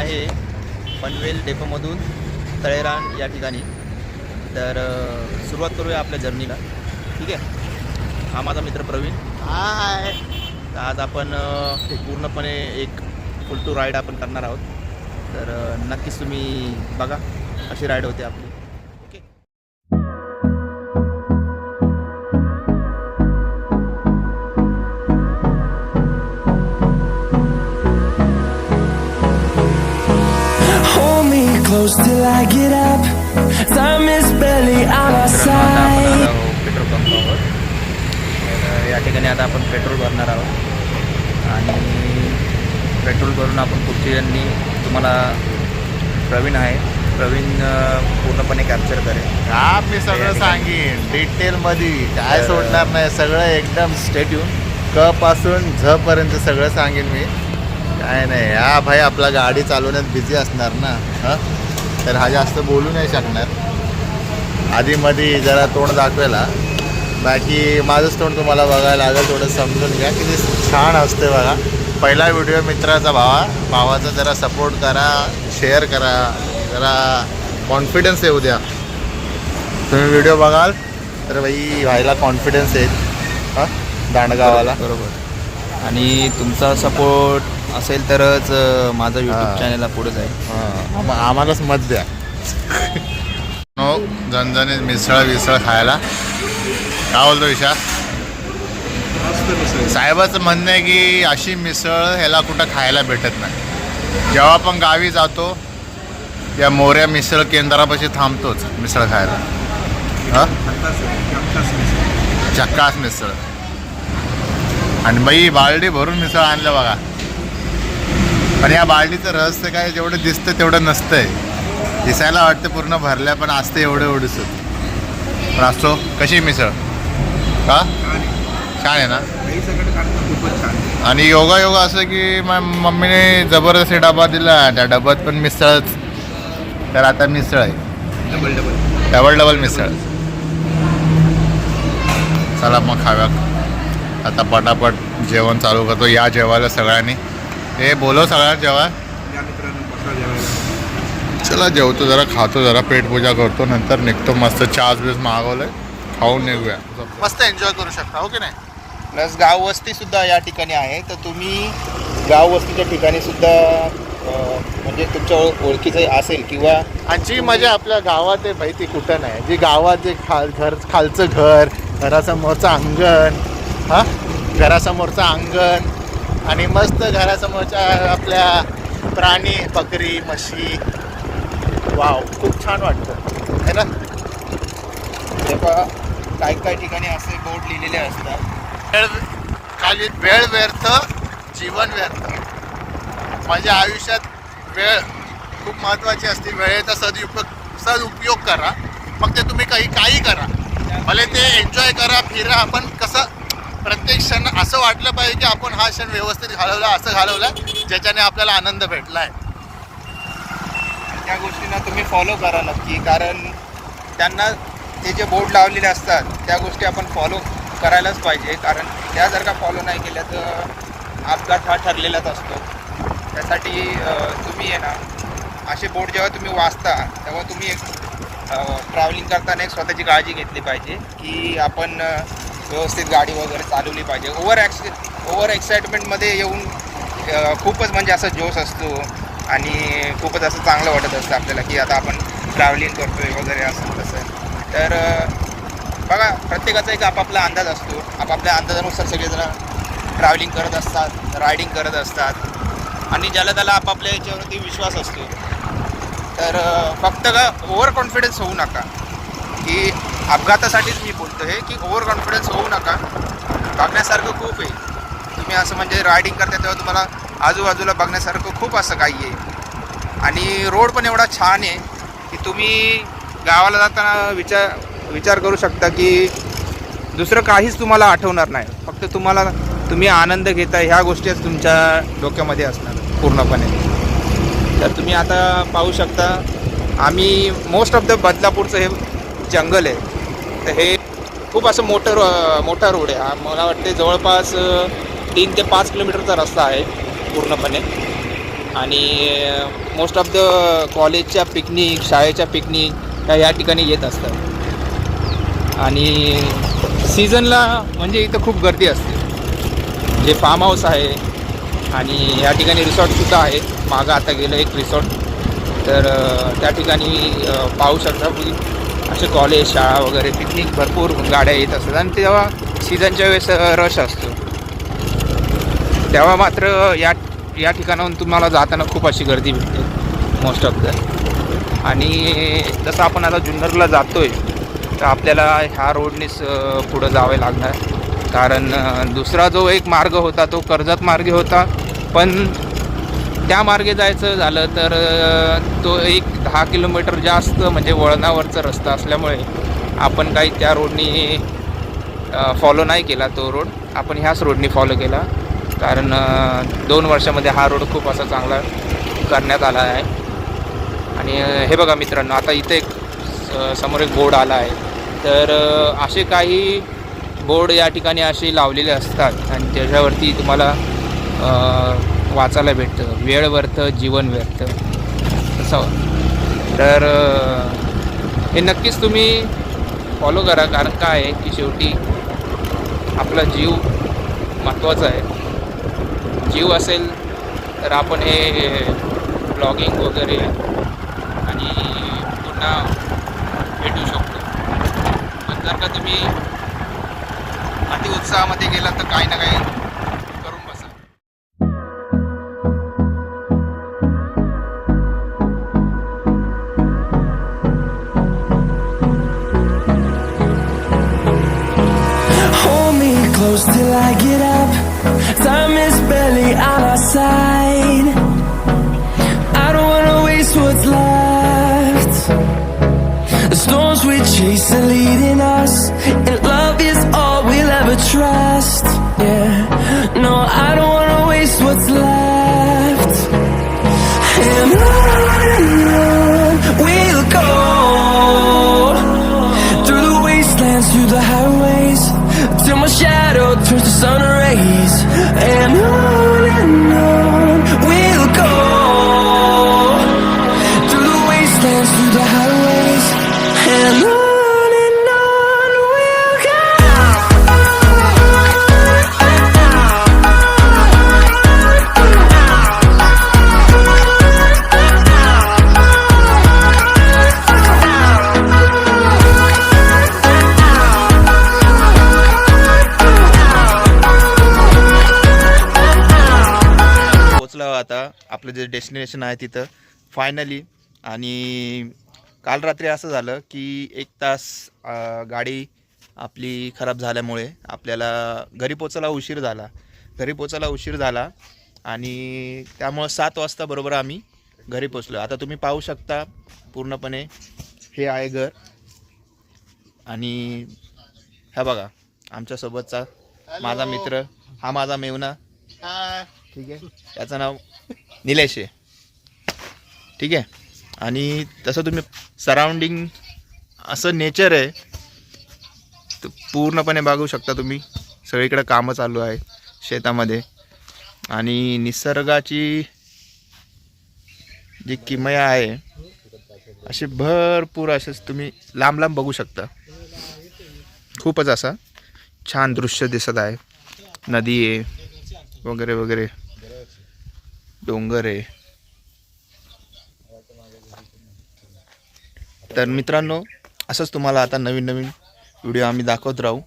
आहे पनवेल डेपोमधून तळेरान या ठिकाणी. तर सुरुवात करूया आपल्या जर्नीला. ठीक आहे. हा माझा मित्र प्रवीण. हाय. तर आज आपण पूर्णपणे एक फुल टू राईड आपण करणार आहोत. तर नक्कीच तुम्ही बघा अशी राईड होते आपली. Okay. Hold me close till I get up. Time is barely on our side. Petrol पंपावर या ठिकाणी आता आपण पेट्रोल भरणार आहोत आणि पेट्रोल भरून आपण पुढची यांनी तुम्हाला प्रवीण आहे, प्रवीण पूर्णपणे कॅप्चर करेल. हा मी सगळं सांगेन डिटेलमध्ये, काय सोडणार नाही. सगळं एकदम स्टेट येऊन क पासून झ पर्यंत सगळं सांगेन मी. काय नाही, हा भाई आपला गाडी चालवण्यात बिझी असणार ना, हां, तर हा जास्त बोलू नाही शकणार. आधीमध्ये जरा तोंड दाखवायला, बाकी माझंच तोंड तुम्हाला बघायला लागेल. थोडं समजून घ्या किती छान असते बघा. पहिला व्हिडिओ मित्राचा, भावाचा जरा सपोर्ट करा, शेअर करा, जरा कॉन्फिडन्स येऊ द्या. तुम्ही व्हिडिओ बघाल तर व्हायला कॉन्फिडन्स येईल. हां, दांडगावाला. बरोबर. आणि तुमचा सपोर्ट असेल तरच माझं यूट्यूब चॅनलला पुढे जाईल. हां, आम्हालाच मत द्या. नो झणझणीत मिसळ खायला. काय बोलतो विशा? साहेबाचं म्हणणं आहे की अशी मिसळ ह्याला कुठं खायला भेटत नाही. जेव्हा पण गावी जातो या मोऱ्या मिसळ केंद्रापाशी थांबतोच मिसळ खायला. हां, झक्कास मिसळ. आणि बालडी भरून मिसळ आणलं बघा. पण या बालडीचं रहस्य काय, जेवढं दिसतं तेवढं नसतंय. दिसायला वाटतं पूर्ण भरल्या, पण असतं एवढंच. पण असतो. कशी मिसळ? का छान आहे ना. आणि योगा असं की मम्मीने जबरदस्ती डबा दिला, त्या डब्यात पण मिसळच. तर आता मिसळ आहे, डबल मिसळ. चला मग खाव्या. आता पटापट जेवण चालू करतो. या जेवायला सगळ्यांनी. हे बोलव सगळ्यांना जेवा. चला जेवतो, जरा खातो, जरा पेटपूजा करतो, नंतर निघतो. मस्त चहा बीज मागवलंय, खाऊन निघूया. मस्त एन्जॉय करू शकता, हो की नाही. प्लस गाव वस्ती सुद्धा या ठिकाणी आहे. तर तुम्ही गाव वस्तीच्या ठिकाणी सुद्धा म्हणजे तुमच्या ओळखीचं असेल किंवा आणि जी मजा आपल्या गावात आहे भाई ती कुठं नाही. जी गावात जे खालचं घर, घरासमोरचं अंगण, हां, घरासमोरचं अंगण आणि मस्त घरासमोरच्या आपल्या प्राणी, बकरी, म्हशी. वाव, खूप छान वाटतं है ना. तेव्हा काही ठिकाणी असे बोर्ड लिहिलेले असतात, खाली वेळ व्यर्थ जीवन व्यर्थ. माझ्या आयुष्यात वेळ खूप महत्त्वाची असते. वेळेचा सदुपयोग करा. मग ते तुम्ही काही करा, भले ते एन्जॉय करा, फिरा. पण कसं प्रत्येक क्षण असं वाटलं पाहिजे की आपण हा क्षण व्यवस्थित घालवला, असं घालवला ज्याच्याने आपल्याला आनंद भेटला आहे. त्या गोष्टींना तुम्ही फॉलो करा नक्की. कारण त्यांना ते जे बोर्ड लावलेले असतात त्या गोष्टी आपण फॉलो करायलाच पाहिजे. कारण त्या जर का फॉलो नाही केल्या तर अपघात हा ठरलेलाच असतो. त्यासाठी तुम्ही आहे ना, असे बोर्ड जेव्हा तुम्ही वाचता तेव्हा तुम्ही एक ट्रॅव्हलिंग करताना एक स्वतःची काळजी घेतली पाहिजे की आपण व्यवस्थित गाडी वगैरे चालवली पाहिजे. ओव्हर एक्साइटमेंटमध्ये येऊन खूपच म्हणजे असं जोश असतो आणि खूपच असं चांगलं वाटत असतं आपल्याला की आता आपण ट्रॅव्हलिंग करतो आहे वगैरे असं तसं. तर बघा, प्रत्येकाचा एक आपापला अंदाज असतो. आपापल्या अंदाजानुसार सगळेजण ट्रॅव्हलिंग करत असतात, रायडिंग करत असतात आणि ज्याला त्याला आपापल्या याच्यावरती विश्वास असतो. तर फक्त का ओव्हर कॉन्फिडन्स होऊ नका. की अपघातासाठीच मी बोलतो आहे की ओव्हर कॉन्फिडन्स होऊ नका. बघण्यासारखं खूप आहे. तुम्ही असं म्हणजे रायडिंग करता तेव्हा तुम्हाला आजूबाजूला बघण्यासारखं खूप असं काही आहे. आणि रोड पण एवढा छान आहे की तुम्ही गावाला जाताना विचार करू शकता की दुसरं काहीच तुम्हाला आठवणार नाही. फक्त तुम्ही आनंद घेता ह्या गोष्टीच तुमच्या डोक्यामध्ये असणार पूर्णपणे. तर तुम्ही आता पाहू शकता, आम्ही मोस्ट ऑफ द बदलापूरचं हे जंगल आहे. तर हे खूप असं मोठा रोड आहे. मला वाटते जवळपास 3 ते 5 किलोमीटरचा रस्ता आहे पूर्णपणे. आणि मोस्ट ऑफ द कॉलेजच्या पिकनिक, शाळेच्या पिकनिक ह्या या ठिकाणी येत असतात. आणि सीझनला म्हणजे इथं खूप गर्दी असते. जे फार्म हाऊस आहे आणि या ठिकाणी रिसॉर्टसुद्धा आहे. मागं आता गेलं एक रिसॉर्ट, तर त्या ठिकाणी पाहू शकता की असे कॉलेज, शाळा वगैरे पिकनिक भरपूर गाड्या येत असतात. आणि तेव्हा सीझनच्या वेळेस रश असतो. तेव्हा मात्र या ठिकाणाहून तुम्हाला जाताना खूप अशी गर्दी भेटते मोस्ट ऑफ द. आणि जसं आपण आता जुन्नरला जातो आहे तर आपल्याला ह्या रोडनेच पुढं जावे लागणार. कारण दुसरा जो एक मार्ग होता तो कर्जत मार्गे होता, पण त्या मार्गे जायचं झालं तर तो एक 10 किलोमीटर जास्त म्हणजे वळणावरचा रस्ता असल्यामुळे आपण काही त्या रोडनी फॉलो नाही केला. तो रोड आपण ह्याच रोडनी फॉलो केला. कारण 2 वर्षामध्ये हा रोड खूप असा चांगला करण्यात आला आहे. आणि हे बघा मित्रांनो, आता इथे एक समोर एक बोर्ड आला आहे. तर असे काही बोर्ड या ठिकाणी असे लावलेले असतात आणि त्याच्यावरती तुम्हाला वाचायला भेटतं, वेळ व्यर्थ जीवन व्यर्थ तसं. तर हे नक्कीच तुम्ही फॉलो करा. कारण काय आहे की शेवटी आपला जीव महत्त्वाचा आहे. जीव असेल तर आपण हे ब्लॉगिंग वगैरे आणि पुन्हा भेटू शकतो. पण जर का तुम्ही अति उत्साहामध्ये गेला तर काही ना काही करून बसा. Hold me close till I get up. Time is barely on our side. I don't wanna waste what's left. The storms we chase are leading us, and love is all we'll ever trust. Yeah, no, I don't wanna waste what's left. And on we'll go, through the wastelands, through the highways, till my shadow turns to sun rays. And on we'll go, through the wastelands, through the highways. And on we'll go. पोचलो आता आपलं जे destination आहे तिथं finally. आणि काल रात्री असं झालं की 1 तास गाडी आपली खराब झाल्यामुळे आपल्याला घरी पोचायला उशीर झाला. आणि त्यामुळं 7 वाजता बरोबर आम्ही घरी पोचलो. आता तुम्ही पाहू शकता पूर्णपणे हे आहे घर. आणि हा बघा आमच्यासोबतचा माझा मित्र, हा माझा मेवना, ठीक आहे, त्याचं नाव निलेश आहे, ठीक आहे. आणि तसं तुम्ही सराउंडिंग असं नेचर आहे तर पूर्णपणे बघू शकता तुम्ही. सगळीकडे कामं चालू आहे शेतामध्ये. आणि निसर्गाची जी किमया आहे अशी भरपूर असेच तुम्ही लांब लांब बघू शकता. खूपच असा छान दृश्य दिसत आहे. नदी आहे वगैरे वगैरे, डोंगर आहे. तर मित्रांनो, असंच तुम्हाला आता नवीन नवीन व्हिडिओ आम्ही दाखवत राहू.